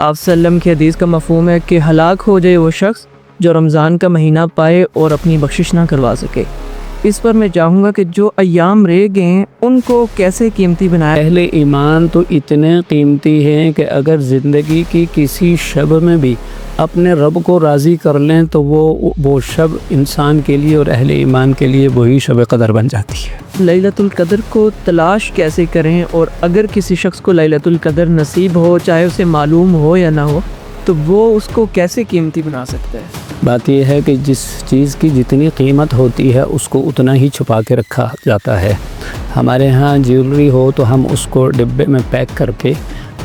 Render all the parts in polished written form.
آپ وسلم کی حدیث کا مفہوم ہے کہ ہلاک ہو جائے وہ شخص جو رمضان کا مہینہ پائے اور اپنی بخشش نہ کروا سکے۔ اس پر میں چاہوں گا کہ جو ایام رہ گئے ہیں ان کو کیسے قیمتی بنایا۔ اہل ایمان تو اتنے قیمتی ہیں کہ اگر زندگی کی کسی شب میں بھی اپنے رب کو راضی کر لیں تو وہ شب انسان کے لیے اور اہل ایمان کے لیے وہی شب قدر بن جاتی ہے۔ لیلۃ القدر کو تلاش کیسے کریں، اور اگر کسی شخص کو لیلۃ القدر نصیب ہو، چاہے اسے معلوم ہو یا نہ ہو، تو وہ اس کو کیسے قیمتی بنا سکتا ہے؟ بات یہ ہے کہ جس چیز کی جتنی قیمت ہوتی ہے اس کو اتنا ہی چھپا کے رکھا جاتا ہے۔ ہمارے ہاں جیولری ہو تو ہم اس کو ڈبے میں پیک کر کے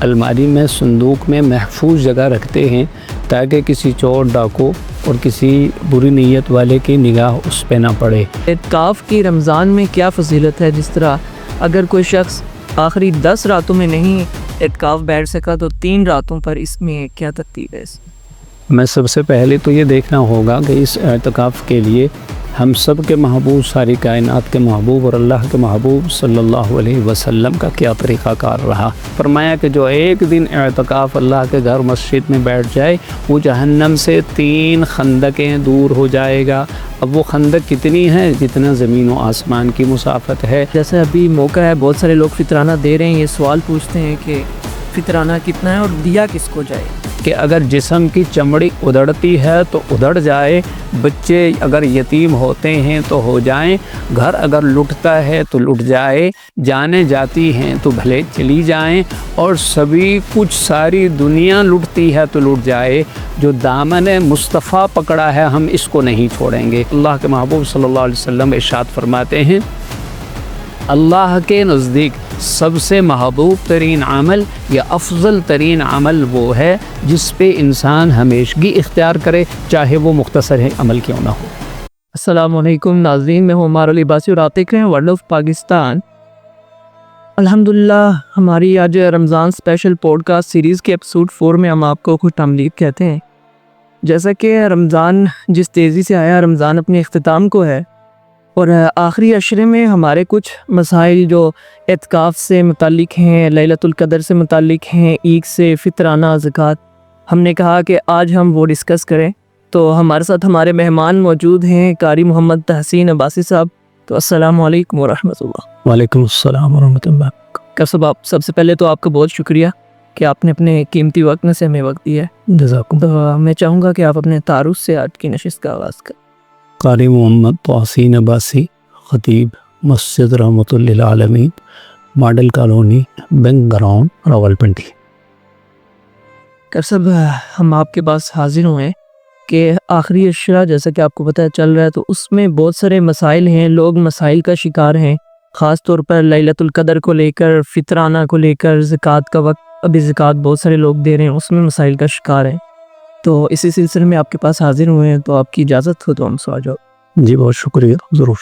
الماری میں صندوق میں محفوظ جگہ رکھتے ہیں تاکہ کسی چور ڈاکو اور کسی بری نیت والے کی نگاہ اس پہ نہ پڑے۔ اعتکاف کی رمضان میں کیا فضیلت ہے؟ جس طرح اگر کوئی شخص آخری 10 راتوں میں نہیں اعتکاف بیٹھ سکا تو 3 راتوں پر اس میں کیا ترتیب ہے؟ میں سب سے پہلے تو یہ دیکھنا ہوگا کہ اس اعتکاف کے لیے ہم سب کے محبوب، ساری کائنات کے محبوب اور اللہ کے محبوب صلی اللہ علیہ وسلم کا کیا طریقہ کار رہا۔ فرمایا کہ جو ایک دن اعتکاف اللہ کے گھر مسجد میں بیٹھ جائے وہ جہنم سے 3 خندقیں دور ہو جائے گا۔ اب وہ خندق کتنی ہے؟ جتنا زمین و آسمان کی مسافت ہے۔ جیسے ابھی موقع ہے، بہت سارے لوگ فطرانہ دے رہے ہیں، یہ سوال پوچھتے ہیں کہ فطرانہ کتنا ہے اور دیا کس کو جائے؟ کہ اگر جسم کی چمڑی ادڑتی ہے تو ادڑ جائے، بچے اگر یتیم ہوتے ہیں تو ہو جائیں، گھر اگر لٹتا ہے تو لٹ جائے، جانیں جاتی ہیں تو بھلے چلی جائیں، اور سبھی کچھ ساری دنیا لٹتی ہے تو لٹ جائے، جو دامن مصطفیٰ پکڑا ہے ہم اس کو نہیں چھوڑیں گے۔ اللہ کے محبوب صلی اللہ علیہ وسلم ارشاد فرماتے ہیں اللہ کے نزدیک سب سے محبوب ترین عمل یا افضل ترین عمل وہ ہے جس پہ انسان ہمیشگی اختیار کرے، چاہے وہ مختصر ہے عمل کیوں نہ ہو۔ السلام علیکم ناظرین، میں ہوں عمار علی عباسی اور آپ دیکھ رہے ہیں ورلڈ آف پاکستان۔ الحمدللہ ہماری آج رمضان اسپیشل پوڈ کاسٹ سیریز کے ایپیسوڈ 4 میں ہم آپ کو خوش آمدید کہتے ہیں۔ جیسا کہ رمضان جس تیزی سے آیا، رمضان اپنے اختتام کو ہے، اور آخری عشرے میں ہمارے کچھ مسائل جو اعتکاف سے متعلق ہیں، لیلۃ القدر سے متعلق ہیں، عید سے، فطرانہ، زکوٰۃ، ہم نے کہا کہ آج ہم وہ ڈسکس کریں۔ تو ہمارے ساتھ ہمارے مہمان موجود ہیں قاری محمد تحسین عباسی صاحب۔ تو السلام علیکم ورحمۃ اللہ۔ وعلیکم السلام ورحمۃ اللہ۔ سب سے پہلے تو آپ کا بہت شکریہ کہ آپ نے اپنے قیمتی وقت میں سے ہمیں وقت دیا ہے۔ جزاکم۔ تو میں چاہوں گا کہ آپ اپنے تعارف سے آج کی نشست کا آغاز کریں۔ قاری محمد تحسین عباسی، خطیب مسجد رحمۃ للعالمین، model colony, bank ground, Rawalpindi. صاحب ہم آپ کے پاس حاضر ہوئے کہ آخری عشرہ جیسا کہ آپ کو پتہ چل رہا ہے تو اس میں بہت سارے مسائل ہیں، لوگ مسائل کا شکار ہیں، خاص طور پر لیلۃ القدر کو لے کر، فطرانہ کو لے کر، زکوٰۃ کا وقت، ابھی زکوٰۃ بہت سارے لوگ دے رہے ہیں، اس میں مسائل کا شکار ہیں۔ تو اسی سلسلے میں آپ کے پاس حاضر ہوئے ہیں، تو آپ کی اجازت ہو تو ہم سوال جواب۔ جی بہت شکریہ، ضرور۔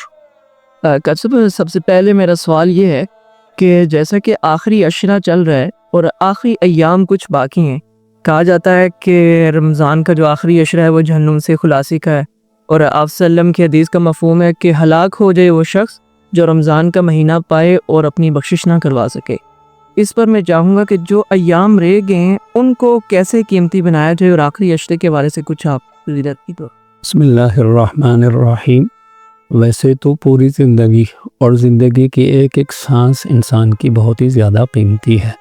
سب سے پہلے میرا سوال یہ ہے کہ جیسا کہ آخری عشرہ چل رہا ہے اور آخری ایام کچھ باقی ہیں، کہا جاتا ہے کہ رمضان کا جو آخری عشرہ ہے وہ جہنم سے خلاصی کا ہے، اور آپ وسلم کی حدیث کا مفہوم ہے کہ ہلاک ہو جائے وہ شخص جو رمضان کا مہینہ پائے اور اپنی بخشش نہ کروا سکے۔ اس پر میں چاہوں گا کہ جو ایام رہ گئے ہیں ان کو کیسے قیمتی بنایا جائے، اور آخری عشرے کے بارے سے کچھ آپ فضیلت کی تو۔ بسم اللہ الرحمن الرحیم۔ ویسے تو پوری زندگی اور زندگی کی ایک ایک سانس انسان کی بہت ہی زیادہ قیمتی ہے۔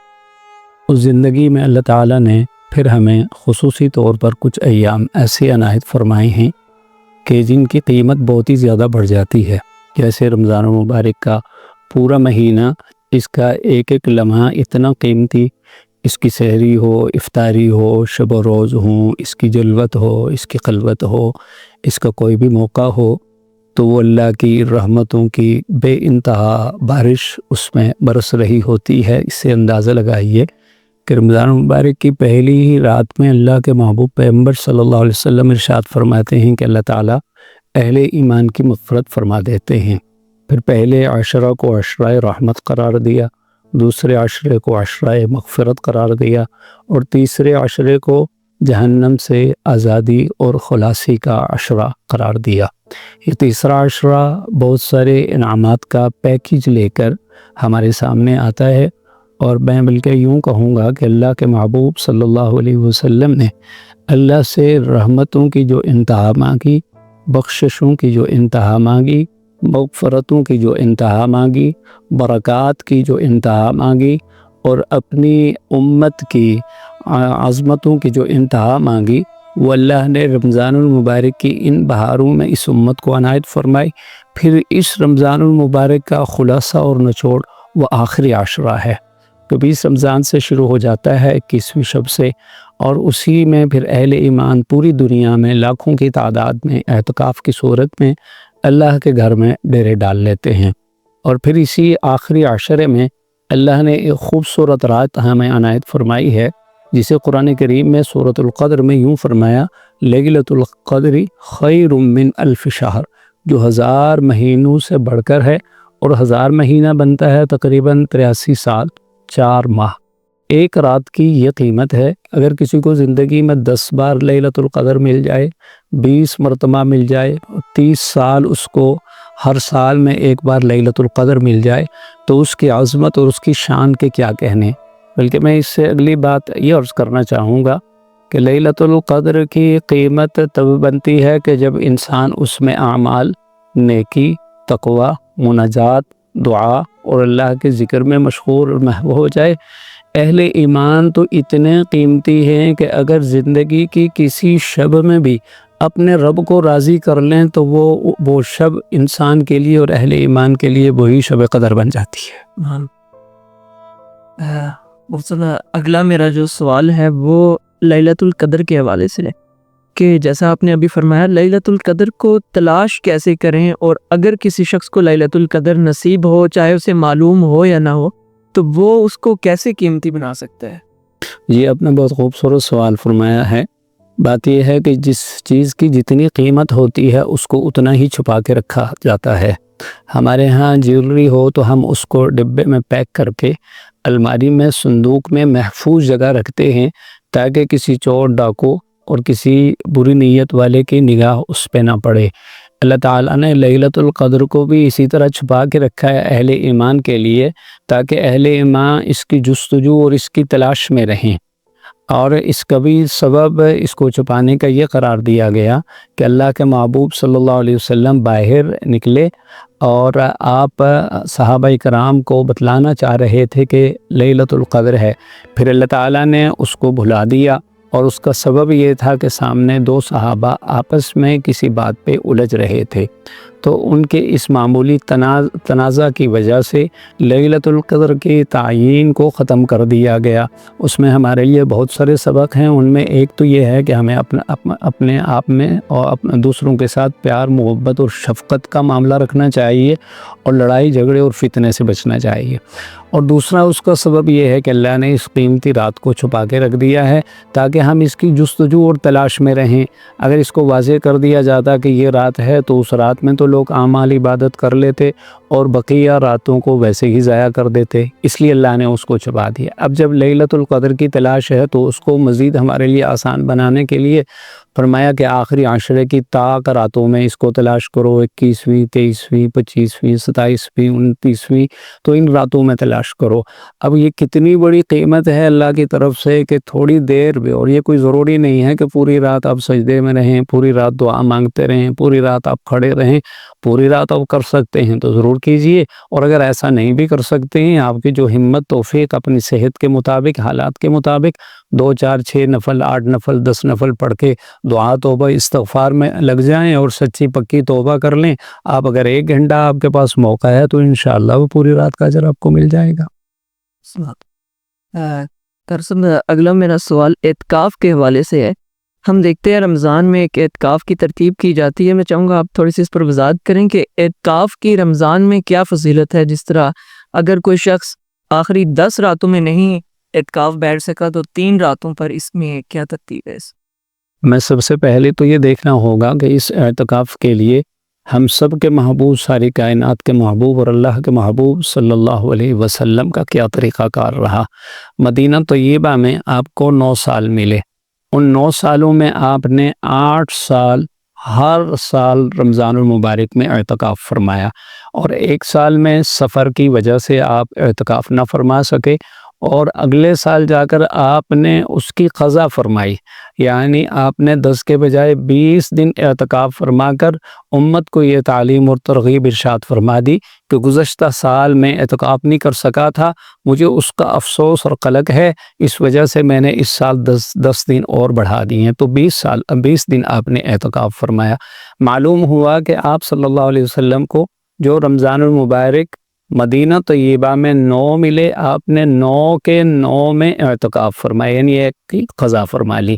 اس زندگی میں اللہ تعالیٰ نے پھر ہمیں خصوصی طور پر کچھ ایام ایسے عنایت فرمائے ہیں کہ جن کی قیمت بہت ہی زیادہ بڑھ جاتی ہے، جیسے رمضان المبارک کا پورا مہینہ، اس کا ایک ایک لمحہ اتنا قیمتی، اس کی سحری ہو، افطاری ہو، شب و روز ہوں، اس کی جلوت ہو، اس کی خلوت ہو، اس کا کوئی بھی موقع ہو تو وہ اللہ کی رحمتوں کی بے انتہا بارش اس میں برس رہی ہوتی ہے۔ اس سے اندازہ لگائیے کہ رمضان مبارک کی پہلی ہی رات میں اللہ کے محبوب پیغمبر صلی اللہ علیہ وسلم ارشاد فرماتے ہیں کہ اللہ تعالیٰ اہل ایمان کی مغفرت فرما دیتے ہیں۔ پھر پہلے عشرہ کو عشرہ رحمت قرار دیا، دوسرے عشرے کو عشرہ مغفرت قرار دیا، اور تیسرے عشرے کو جہنم سے آزادی اور خلاصی کا عشرہ قرار دیا۔ یہ تیسرا عشرہ بہت سارے انعامات کا پیکیج لے کر ہمارے سامنے آتا ہے، اور میں بلکہ یوں کہوں گا کہ اللہ کے محبوب صلی اللہ علیہ وسلم نے اللہ سے رحمتوں کی جو انتہا مانگی، بخششوں کی جو انتہا مانگی، مغفرتوں کی جو انتہا مانگی، برکات کی جو انتہا مانگی، اور اپنی امت کی عظمتوں کی جو انتہا مانگی، وہ اللہ نے رمضان المبارک کی ان بہاروں میں اس امت کو عنایت فرمائی۔ پھر اس رمضان المبارک کا خلاصہ اور نچوڑ وہ آخری عشرہ ہے، تو 20 رمضان سے شروع ہو جاتا ہے 21ویں شب سے، اور اسی میں پھر اہل ایمان پوری دنیا میں لاکھوں کی تعداد میں اعتکاف کی صورت میں اللہ کے گھر میں ڈیرے ڈال لیتے ہیں۔ اور پھر اسی آخری عشرے میں اللہ نے ایک خوبصورت رات ہمیں عنایت فرمائی ہے، جسے قرآن کریم میں سورۃ القدر میں یوں فرمایا، لیلۃ القدر خیر من الف شہر، جو 1000 مہینوں سے بڑھ کر ہے، اور 1000 مہینہ بنتا ہے تقریباً 83 سال 4 ماہ۔ ایک رات کی یہ قیمت ہے۔ اگر کسی کو زندگی میں 10 بار لیلۃ القدر مل جائے، 20 مرتبہ مل جائے، 30 سال اس کو ہر سال میں ایک بار لیلۃ القدر مل جائے، تو اس کی عظمت اور اس کی شان کے کیا کہنے۔ بلکہ میں اس سے اگلی بات یہ عرض کرنا چاہوں گا کہ لیلۃ القدر کی قیمت تب بنتی ہے کہ جب انسان اس میں اعمال، نیکی، تقوی، مناجات، دعا اور اللہ کے ذکر میں مشغول اور محو ہو جائے۔ اہل ایمان تو اتنے قیمتی ہیں کہ اگر زندگی کی کسی شب میں بھی اپنے رب کو راضی کر لیں تو وہ شب انسان کے لیے اور اہل ایمان کے لیے وہی شب قدر بن جاتی ہے۔ اگلا میرا جو سوال ہے وہ لیلۃ القدر کے حوالے سے ہے کہ جیسا آپ نے ابھی فرمایا، لیلۃ القدر کو تلاش کیسے کریں، اور اگر کسی شخص کو لیلۃ القدر نصیب ہو، چاہے اسے معلوم ہو یا نہ ہو، تو وہ اس کو کیسے قیمتی بنا سکتا ہے؟ یہ آپ نے بہت خوبصورت سوال فرمایا ہے۔ بات یہ ہے کہ جس چیز کی جتنی قیمت ہوتی ہے اس کو اتنا ہی چھپا کے رکھا جاتا ہے۔ ہمارے ہاں جیولری ہو تو ہم اس کو ڈبے میں پیک کر کے الماری میں، صندوق میں محفوظ جگہ رکھتے ہیں، تاکہ کسی چور، ڈاکو اور کسی بری نیت والے کی نگاہ اس پہ نہ پڑے۔ اللہ تعالیٰ نے لیلۃ القدر کو بھی اسی طرح چھپا کے رکھا ہے اہل ایمان کے لیے، تاکہ اہل ایمان اس کی جستجو اور اس کی تلاش میں رہیں۔ اور اس کا بھی سبب اس کو چھپانے کا یہ قرار دیا گیا کہ اللہ کے محبوب صلی اللہ علیہ وسلم باہر نکلے اور آپ صحابہ کرام کو بتلانا چاہ رہے تھے کہ لیلۃ القدر ہے، پھر اللہ تعالیٰ نے اس کو بھلا دیا، اور اس کا سبب یہ تھا کہ سامنے 2 صحابہ آپس میں کسی بات پہ الجھ رہے تھے، تو ان کے اس معمولی تنازع کی وجہ سے لیلۃ القدر کی تعیین کو ختم کر دیا گیا۔ اس میں ہمارے لیے بہت سارے سبق ہیں، ان میں ایک تو یہ ہے کہ ہمیں اپنے آپ میں اور دوسروں کے ساتھ پیار، محبت اور شفقت کا معاملہ رکھنا چاہیے، اور لڑائی جھگڑے اور فتنے سے بچنا چاہیے۔ اور دوسرا اس کا سبب یہ ہے کہ اللہ نے اس قیمتی رات کو چھپا کے رکھ دیا ہے تاکہ ہم اس کی جستجو اور تلاش میں رہیں۔ اگر اس کو واضح کر دیا جاتا کہ یہ رات ہے تو اس رات میں تو لوگ اعمال عبادت کر لیتے اور بقیہ راتوں کو ویسے ہی ضائع کر دیتے، اس لیے اللہ نے اس کو چھپا دیا۔ اب جب لیلۃ القدر کی تلاش ہے تو اس کو مزید ہمارے لیے آسان بنانے کے لیے فرمایا کہ آخری عشرے کی طاق راتوں میں اس کو تلاش کرو، 21ویں، 23ویں، 25ویں، 27ویں، 29ویں، تو ان راتوں میں تلاش کرو۔ اب یہ کتنی بڑی قیمت ہے اللہ کی طرف سے کہ تھوڑی دیر بھی، اور یہ کوئی ضروری نہیں ہے کہ پوری رات آپ سجدے میں رہیں، پوری رات دعا مانگتے رہیں، پوری رات آپ کھڑے رہیں، پوری رات آپ کر سکتے ہیں تو ضرور کیجئے، اور اگر ایسا نہیں بھی کر سکتے ہیں، آپ کی جو ہمت، توفیق، اپنی صحت کے مطابق، حالات کے مطابق 2، 4، 6 نفل، 8 نفل، 10 نفل پڑھ کے دعا، توبہ، استغفار میں لگ جائیں اور سچی پکی توبہ کر لیں۔ آپ اگر 1 گھنٹہ آپ کے پاس موقع ہے تو انشاءاللہ وہ پوری رات کا اجر آپ کو مل جائے گا۔ اگلا میرا سوال اعتکاف کے حوالے سے ہے۔ ہم دیکھتے ہیں رمضان میں ایک اعتکاف کی ترتیب کی جاتی ہے، میں چاہوں گا آپ تھوڑی سی اس پر وضاحت کریں کہ اعتکاف کی رمضان میں کیا فضیلت ہے۔ جس طرح اگر کوئی شخص آخری 10 راتوں میں نہیں اعتکاف بیٹھ سکا تو 3 راتوں پر اس میں کیا ترتیب ہے؟ میں سب سے پہلے تو یہ دیکھنا ہوگا کہ اس اعتکاف کے لیے ہم سب کے محبوب، ساری کائنات کے محبوب اور اللہ کے محبوب صلی اللہ علیہ وسلم کا کیا طریقہ کار رہا۔ مدینہ طیبہ میں آپ کو 9 سال ملے، ان 9 سالوں میں آپ نے 8 سال ہر سال رمضان المبارک میں اعتکاف فرمایا، اور 1 سال میں سفر کی وجہ سے آپ اعتکاف نہ فرما سکے، اور اگلے سال جا کر آپ نے اس کی قضا فرمائی، یعنی آپ نے 10 کے بجائے 20 دن اعتکاف فرما کر امت کو یہ تعلیم اور ترغیب ارشاد فرما دی کہ گزشتہ سال میں اعتکاف نہیں کر سکا تھا، مجھے اس کا افسوس اور قلق ہے، اس وجہ سے میں نے اس سال 10 دن اور بڑھا دی ہیں۔ تو 20 دن آپ نے اعتکاف فرمایا۔ معلوم ہوا کہ آپ صلی اللہ علیہ وسلم کو جو رمضان المبارک مدینہ طیبہ میں 9 ملے، آپ نے 9 کے 9 میں اعتکاف فرمایا، یعنی ایک کی قضا فرما لی۔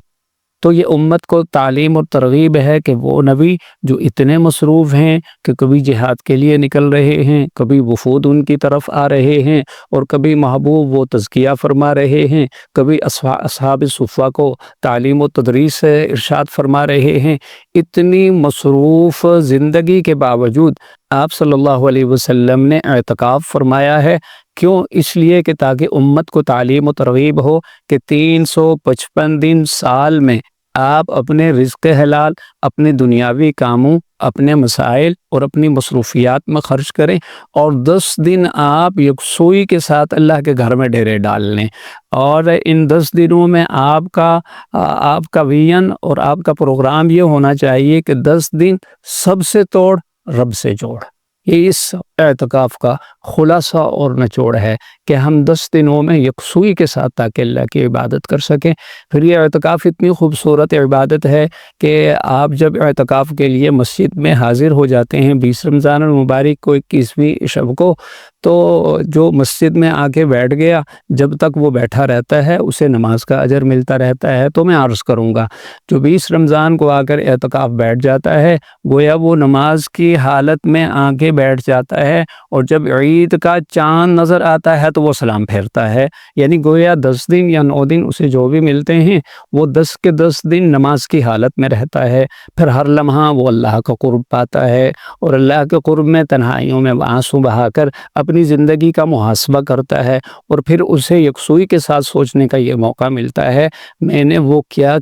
تو یہ امت کو تعلیم اور ترغیب ہے کہ وہ نبی جو اتنے مصروف ہیں کہ کبھی جہاد کے لیے نکل رہے ہیں، کبھی وفود ان کی طرف آ رہے ہیں، اور کبھی محبوب وہ تزکیہ فرما رہے ہیں، کبھی اصحاب صفہ کو تعلیم و تدریس سے ارشاد فرما رہے ہیں، اتنی مصروف زندگی کے باوجود آپ صلی اللہ علیہ وسلم نے اعتکاف فرمایا ہے۔ کیوں؟ اس لیے کہ تاکہ امت کو تعلیم و ترغیب ہو کہ 355 دن سال میں آپ اپنے رزق حلال، اپنے دنیاوی کاموں، اپنے مسائل اور اپنی مصروفیات میں خرچ کریں، اور 10 دن آپ یکسوئی کے ساتھ اللہ کے گھر میں ڈیرے ڈال لیں، اور ان 10 دنوں میں آپ کا ویژن اور آپ کا پروگرام یہ ہونا چاہیے کہ 10 دن سب سے توڑ، رب سے جوڑ۔ یہ اس اعتکاف کا خلاصہ اور نچوڑ ہے کہ ہم 10 دنوں میں یکسوئی کے ساتھ تاکہ اللہ کی عبادت کر سکیں۔ پھر یہ اعتکاف اتنی خوبصورت عبادت ہے کہ آپ جب اعتکاف کے لیے مسجد میں حاضر ہو جاتے ہیں 20 رمضان المبارک کو 21ویں شب کو، تو جو مسجد میں آ کے بیٹھ گیا، جب تک وہ بیٹھا رہتا ہے اسے نماز کا اجر ملتا رہتا ہے۔ تو میں عرض کروں گا جو 20 رمضان کو آ کر اعتکاف بیٹھ جاتا ہے، گویا وہ نماز کی حالت میں آ کے بیٹھ جاتا ہے، اور جب عید کا چاند نظر آتا ہے تو وہ سلام پھیرتا ہے، یعنی گویا 10 دن یا 9 دن اسے جو بھی ملتے ہیں وہ 10 کے 10 دن نماز کی حالت میں رہتا ہے۔ پھر ہر لمحہ وہ اللہ کا قرب پاتا ہے، اور اللہ کے قرب میں تنہائیوں میں آنسو بہا کر اپنی زندگی کا محاسبہ کرتا ہے، اور پھر اسے یکسوئی کے ساتھ سوچنے کا یہ موقع ملتا ہے، میں نے وہ کیا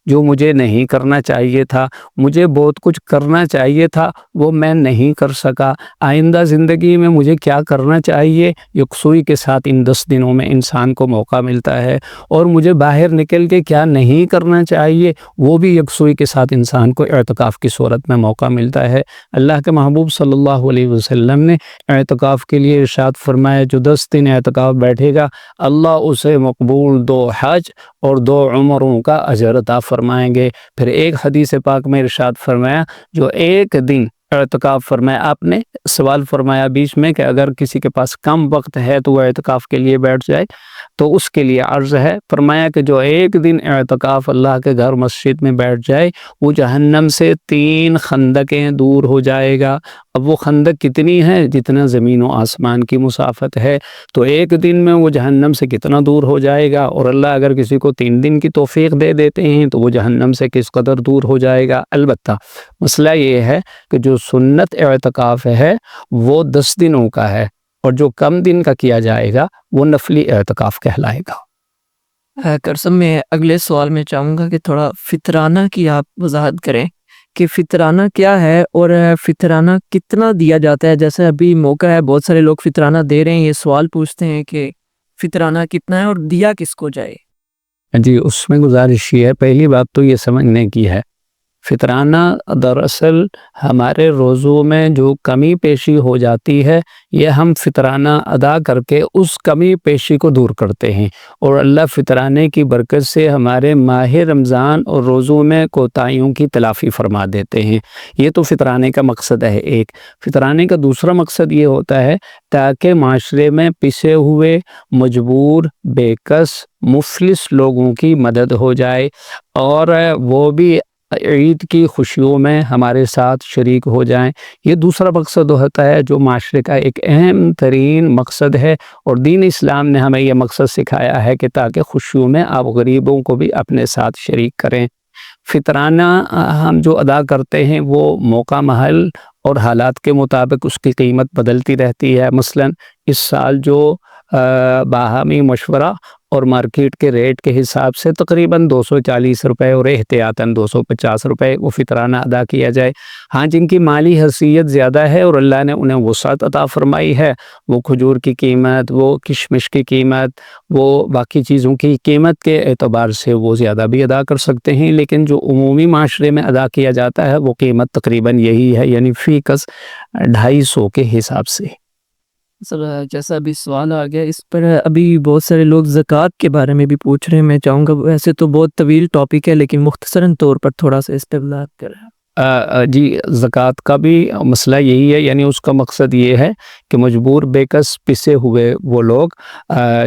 جو مجھے نہیں کرنا چاہیے تھا، مجھے بہت کچھ کرنا چاہیے تھا وہ میں نہیں کر سکا، آئندہ زندگی میں مجھے کیا کرنا چاہیے۔ یکسوئی کے ساتھ ان 10 دنوں میں انسان کو موقع ملتا ہے، اور مجھے باہر نکل کے کیا نہیں کرنا چاہیے وہ بھی یکسوئی کے ساتھ انسان کو اعتکاف کی صورت میں موقع ملتا ہے۔ اللہ کے محبوب صلی اللہ علیہ وسلم نے اعتکاف کے لیے ارشاد فرمایا جو 10 دن اعتکاف بیٹھے گا اللہ اسے مقبول 2 حج اور 2 عمروں کا اجر عطا فرمائیں گے۔ پھر ایک حدیث پاک میں ارشاد فرمایا جو 1 دن اعتکاف فرمایا، آپ نے سوال فرمایا بیچ میں کہ اگر کسی کے پاس کم وقت ہے تو وہ اعتکاف کے لیے بیٹھ جائے، تو اس کے لیے عرض ہے، فرمایا کہ جو 1 دن اعتکاف اللہ کے گھر مسجد میں بیٹھ جائے وہ جہنم سے 3 خندقیں دور ہو جائے گا۔ اب وہ خندق کتنی ہے؟ جتنا زمین و آسمان کی مسافت ہے، تو 1 دن میں وہ جہنم سے کتنا دور ہو جائے گا، اور اللہ اگر کسی کو 3 دن کی توفیق دے دیتے ہیں تو وہ جہنم سے کس قدر دور ہو جائے گا۔ البتہ مسئلہ یہ ہے کہ جو سنت اعتکاف ہے وہ 10 دنوں کا ہے، اور جو کم دن کا کیا جائے گا وہ نفلی اعتکاف کہلائے گا۔ کرسم میں اگلے سوال میں چاہوں گا کہ تھوڑا فطرانہ کی آپ وضاحت کریں کہ فطرانہ کیا ہے اور فطرانہ کتنا دیا جاتا ہے۔ جیسے ابھی موقع ہے بہت سارے لوگ فطرانہ دے رہے ہیں، یہ سوال پوچھتے ہیں کہ فطرانہ کتنا ہے اور دیا کس کو جائے۔ جی اس میں گزارش یہ ہے، پہلی بات تو یہ سمجھنے کی ہے فطرانہ دراصل ہمارے روزوں میں جو کمی پیشی ہو جاتی ہے یہ ہم فطرانہ ادا کر کے اس کمی پیشی کو دور کرتے ہیں، اور اللہ فطرانے کی برکت سے ہمارے ماہ رمضان اور روزوں میں کوتاہیوں کی تلافی فرما دیتے ہیں۔ یہ تو فطرانے کا مقصد ہے ایک۔ فطرانے کا دوسرا مقصد یہ ہوتا ہے تاکہ معاشرے میں پسے ہوئے، مجبور، بے کس، مفلس لوگوں کی مدد ہو جائے، اور وہ بھی عید کی خوشیوں میں ہمارے ساتھ شریک ہو جائیں۔ یہ دوسرا مقصد ہوتا ہے جو معاشرے کا ایک اہم ترین مقصد ہے، اور دین اسلام نے ہمیں یہ مقصد سکھایا ہے کہ تاکہ خوشیوں میں آپ غریبوں کو بھی اپنے ساتھ شریک کریں۔ فطرانہ ہم جو ادا کرتے ہیں وہ موقع، محل اور حالات کے مطابق اس کی قیمت بدلتی رہتی ہے۔ مثلا اس سال جو باہمی مشورہ اور مارکیٹ کے ریٹ کے حساب سے تقریباً 240 روپے اور احتیاطاً 250 روپے وہ فطرانہ ادا کیا جائے۔ ہاں، جن کی مالی حیثیت زیادہ ہے اور اللہ نے انہیں وسعت عطا فرمائی ہے، وہ کھجور کی قیمت، وہ کشمش کی قیمت، وہ باقی چیزوں کی قیمت کے اعتبار سے وہ زیادہ بھی ادا کر سکتے ہیں، لیکن جو عمومی معاشرے میں ادا کیا جاتا ہے وہ قیمت تقریباً یہی ہے، یعنی فی کس 250 کے حساب سے۔ سر جیسا ابھی سوال آ گیا اس پر، ابھی بہت سارے لوگ زکوٰۃ کے بارے میں بھی پوچھ رہے ہیں، میں چاہوں گا ویسے تو بہت طویل ٹاپک ہے لیکن مختصراً طور پر تھوڑا سا اس پہ وضاحت کریں۔ جی، زکوٰۃ کا بھی مسئلہ یہی ہے، یعنی اس کا مقصد یہ ہے کہ مجبور بےکس پسے ہوئے وہ لوگ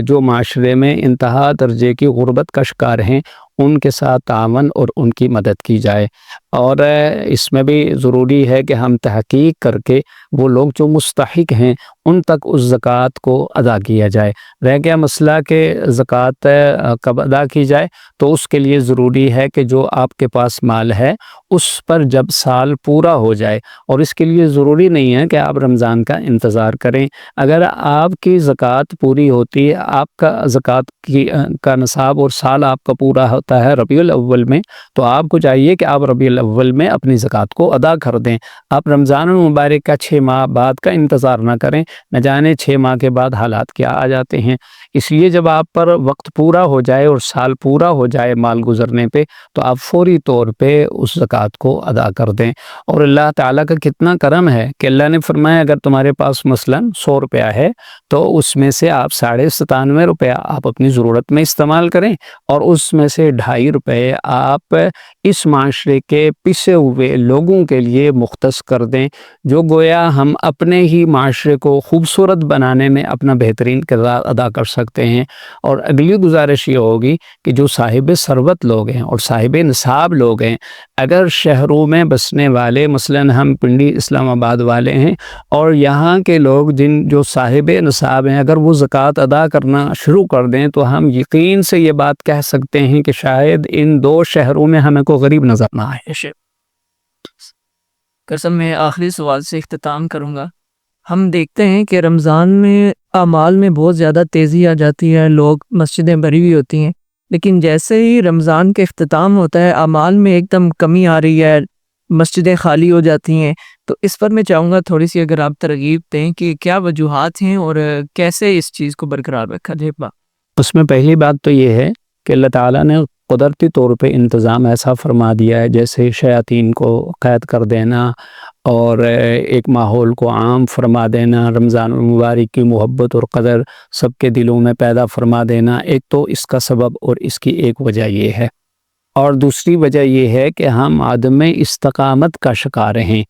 جو معاشرے میں انتہا درجے کی غربت کا شکار ہیں ان کے ساتھ تعاون اور ان کی مدد کی جائے، اور اس میں بھی ضروری ہے کہ ہم تحقیق کر کے وہ لوگ جو مستحق ہیں ان تک اس زکوٰۃ کو ادا کیا جائے۔ رہ گیا مسئلہ کہ زکوٰۃ کب ادا کی جائے، تو اس کے لیے ضروری ہے کہ جو آپ کے پاس مال ہے اس پر جب سال پورا ہو جائے، اور اس کے لیے ضروری نہیں ہے کہ آپ رمضان کا انتظار کریں۔ اگر آپ کی زکوٰۃ پوری ہوتی ہے، آپ کا زکوٰۃ کا نصاب اور سال آپ کا پورا ہوتا ہے ربیع الاول میں، تو آپ کو چاہیے کہ آپ ربیع الاول میں اپنی زکوٰۃ کو ادا کر دیں۔ آپ رمضان المبارک کا 6 ماہ بعد کا انتظار نہ کریں، نہ جانے 6 ماہ کے بعد حالات کیا آ جاتے ہیں۔ اس لیے جب آپ پر وقت پورا ہو جائے اور سال پورا ہو جائے مال گزرنے پہ، تو آپ فوری طور پہ اس زکوٰۃ کو ادا کر دیں۔ اور اللہ تعالیٰ کا کتنا کرم ہے کہ اللہ نے فرمایا اگر تمہارے پاس مثلاً 100 روپیہ ہے تو اس میں سے آپ 97.5 روپیہ آپ اپنی ضرورت میں استعمال کریں، اور اس میں سے 2.5 روپے آپ اس معاشرے کے پسے ہوئے لوگوں کے لیے مختص کر دیں، جو گویا ہم اپنے ہی معاشرے کو خوبصورت بنانے میں اپنا بہترین کردار ادا کر سکتے ہیں۔ اور اگلی گزارش یہ ہوگی کہ جو صاحب ثروت لوگ ہیں اور صاحب نصاب لوگ ہیں، اگر شہروں میں بسنے والے، مثلاً ہم پنڈی اسلام آباد والے ہیں اور یہاں کے لوگ جو صاحب نصاب ہیں، اگر وہ زکوٰۃ ادا کرنا شروع کر دیں تو ہم یقین سے یہ بات کہہ سکتے ہیں کہ شاید ان 2 شہروں میں ہمیں کوئی غریب نظر نہ آئے۔ قسم میں آخری سوال سے اختتام کروں گا۔ ہم دیکھتے ہیں کہ رمضان میں اعمال میں بہت زیادہ تیزی آ جاتی ہے، لوگ مسجدیں بھری ہوئی ہوتی ہیں، لیکن جیسے ہی رمضان کے اختتام ہوتا ہے اعمال میں ایک دم کمی آ رہی ہے، مسجدیں خالی ہو جاتی ہیں۔ تو اس پر میں چاہوں گا تھوڑی سی اگر آپ ترغیب دیں کہ کیا وجوہات ہیں اور کیسے اس چیز کو برقرار رکھا جائے۔ اس میں پہلی بات تو یہ ہے کہ اللہ تعالیٰ نے قدرتی طور پہ انتظام ایسا فرما دیا ہے، جیسے شیاطین کو قید کر دینا اور ایک ماحول کو عام فرما دینا، رمضان المبارک کی محبت اور قدر سب کے دلوں میں پیدا فرما دینا، ایک تو اس کا سبب اور اس کی ایک وجہ یہ ہے۔ اور دوسری وجہ یہ ہے کہ ہم عدم استقامت کا شکار ہیں،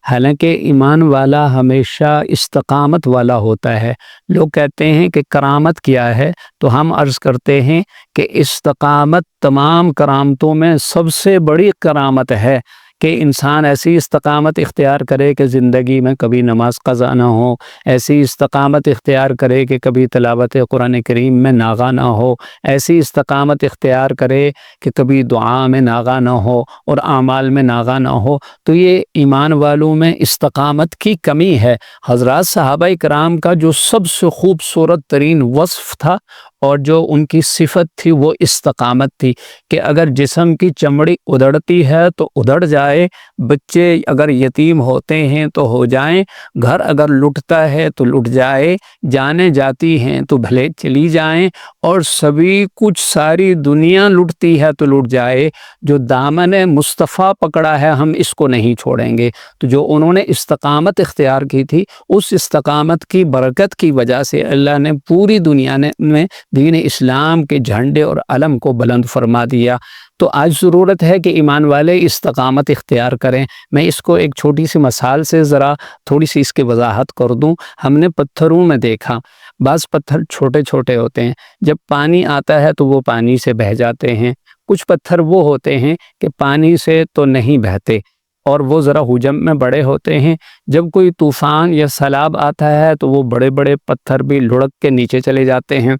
حالانکہ ایمان والا ہمیشہ استقامت والا ہوتا ہے۔ لوگ کہتے ہیں کہ کرامت کیا ہے، تو ہم عرض کرتے ہیں کہ استقامت تمام کرامتوں میں سب سے بڑی کرامت ہے، کہ انسان ایسی استقامت اختیار کرے کہ زندگی میں کبھی نماز قضا نہ ہو، ایسی استقامت اختیار کرے کہ کبھی تلاوت قرآن کریم میں ناغہ نہ ہو، ایسی استقامت اختیار کرے کہ کبھی دعا میں ناغہ نہ ہو اور اعمال میں ناغہ نہ ہو۔ تو یہ ایمان والوں میں استقامت کی کمی ہے۔ حضرات صحابہ کرام کا جو سب سے خوبصورت ترین وصف تھا اور جو ان کی صفت تھی وہ استقامت تھی، کہ اگر جسم کی چمڑی ادھڑتی ہے تو ادھڑ جائے، بچے اگر یتیم ہوتے ہیں تو ہو جائیں، گھر اگر لٹتا ہے تو لٹ جائے، جانیں جاتی ہیں تو بھلے چلی جائیں، اور سبھی کچھ ساری دنیا لٹتی ہے تو لٹ جائے، جو دامن مصطفیٰ پکڑا ہے ہم اس کو نہیں چھوڑیں گے۔ تو جو انہوں نے استقامت اختیار کی تھی، اس استقامت کی برکت کی وجہ سے اللہ نے پوری دنیا میں دین اسلام کے جھنڈے اور علم کو بلند فرما دیا۔ تو آج ضرورت ہے کہ ایمان والے استقامت اختیار کریں۔ میں اس کو ایک چھوٹی سی مثال سے ذرا تھوڑی سی اس کی وضاحت کر دوں۔ ہم نے پتھروں میں دیکھا، بعض پتھر چھوٹے چھوٹے ہوتے ہیں، جب پانی آتا ہے تو وہ پانی سے بہہ جاتے ہیں۔ کچھ پتھر وہ ہوتے ہیں کہ پانی سے تو نہیں بہتے اور وہ ذرا حجم میں بڑے ہوتے ہیں، جب کوئی طوفان یا سیلاب آتا ہے تو وہ بڑے بڑے پتھر بھی لڑک کے نیچے چلے جاتے ہیں۔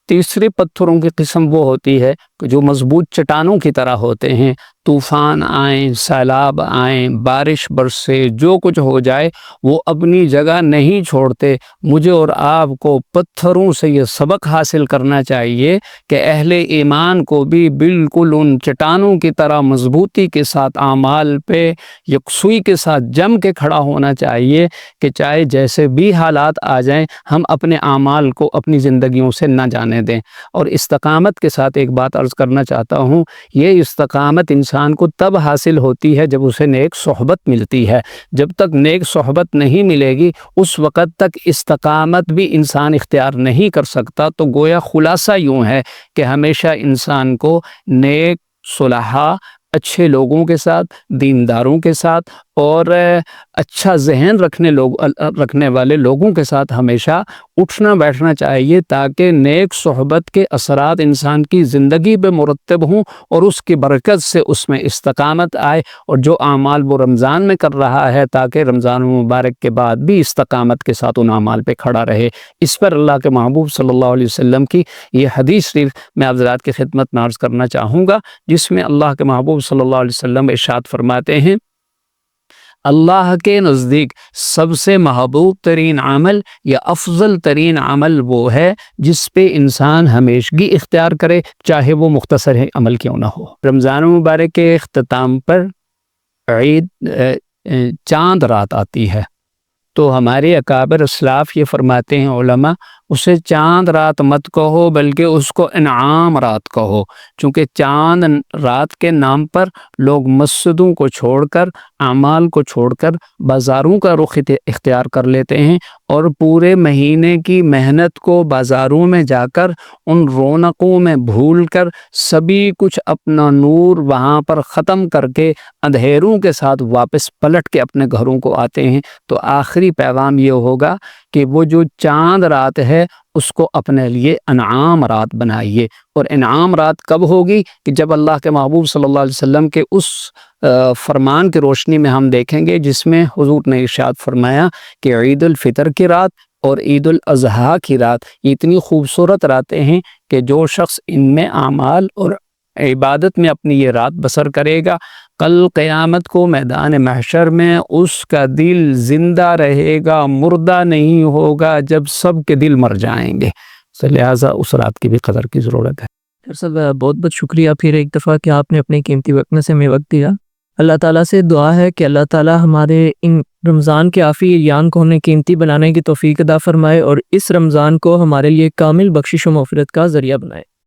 تیسری پتھروں کی قسم وہ ہوتی ہے جو مضبوط چٹانوں کی طرح ہوتے ہیں، طوفان آئیں، سیلاب آئیں، بارش برسے، جو کچھ ہو جائے وہ اپنی جگہ نہیں چھوڑتے۔ مجھے اور آپ کو پتھروں سے یہ سبق حاصل کرنا چاہیے کہ اہل ایمان کو بھی بالکل ان چٹانوں کی طرح مضبوطی کے ساتھ اعمال پہ یکسوئی کے ساتھ جم کے کھڑا ہونا چاہیے کہ چاہے جیسے بھی حالات آ جائیں ہم اپنے اعمال کو اپنی زندگیوں سے نہ جانے دیں۔ اور استقامت کے ساتھ ایک بات عرض کرنا چاہتا ہوں، یہ استقامت انسان کو تب حاصل ہوتی ہے جب اسے نیک صحبت ملتی ہے۔ جب تک نیک صحبت نہیں ملے گی اس وقت تک استقامت بھی انسان اختیار نہیں کر سکتا۔ تو گویا خلاصہ یوں ہے کہ ہمیشہ انسان کو نیک صلحاء، اچھے لوگوں کے ساتھ، دینداروں کے ساتھ اور اچھا ذہن رکھنے والے لوگوں کے ساتھ ہمیشہ اٹھنا بیٹھنا چاہیے، تاکہ نیک صحبت کے اثرات انسان کی زندگی پہ مرتب ہوں اور اس کی برکت سے اس میں استقامت آئے، اور جو اعمال وہ رمضان میں کر رہا ہے تاکہ رمضان مبارک کے بعد بھی استقامت کے ساتھ ان اعمال پہ کھڑا رہے۔ اس پر اللہ کے محبوب صلی اللہ علیہ وسلم کی یہ حدیث شریف میں آپ حضرات کی خدمت میں عرض کرنا چاہوں گا، جس میں اللہ کے محبوب صلی اللہ علیہ وسلم ارشاد فرماتے ہیں، اللہ کے نزدیک سب سے محبوب ترین عمل یا افضل ترین عمل وہ ہے جس پہ انسان ہمیشگی اختیار کرے، چاہے وہ مختصر عمل کیوں نہ ہو۔ رمضان مبارک کے اختتام پر چاند رات آتی ہے، تو ہمارے اکابر اسلاف یہ فرماتے ہیں علماء، اسے چاند رات مت کہو بلکہ اس کو انعام رات کہو، چونکہ چاند رات کے نام پر لوگ مسجدوں کو چھوڑ کر، اعمال کو چھوڑ کر بازاروں کا رخ اختیار کر لیتے ہیں، اور پورے مہینے کی محنت کو بازاروں میں جا کر ان رونقوں میں بھول کر سبھی کچھ اپنا نور وہاں پر ختم کر کے اندھیروں کے ساتھ واپس پلٹ کے اپنے گھروں کو آتے ہیں۔ تو آخری پیغام یہ ہوگا کہ وہ جو چاند رات ہے اس کو اپنے لیے انعام رات بنائیے۔ اور انعام رات کب ہوگی؟ کہ جب اللہ کے محبوب صلی اللہ علیہ وسلم کے اس فرمان کی روشنی میں ہم دیکھیں گے جس میں حضور نے ارشاد فرمایا کہ عید الفطر کی رات اور عید الاضحیٰ کی رات یہ اتنی خوبصورت راتیں ہیں کہ جو شخص ان میں اعمال اور عبادت میں اپنی یہ رات بسر کرے گا، کل قیامت کو میدان محشر میں اس کا دل زندہ رہے گا، مردہ نہیں ہوگا جب سب کے دل مر جائیں گے۔ لہٰذا اس رات کی بھی قدر کی ضرورت ہے۔ سر بہت بہت شکریہ پھر ایک دفعہ کہ آپ نے اپنے قیمتی وقت میں سے ہمیں وقت دیا۔ اللہ تعالیٰ سے دعا ہے کہ اللہ تعالیٰ ہمارے ان رمضان کے آخری ایام کو انہیں قیمتی بنانے کی توفیق عطا فرمائے، اور اس رمضان کو ہمارے لیے کامل بخشش و مغفرت کا ذریعہ بنائے۔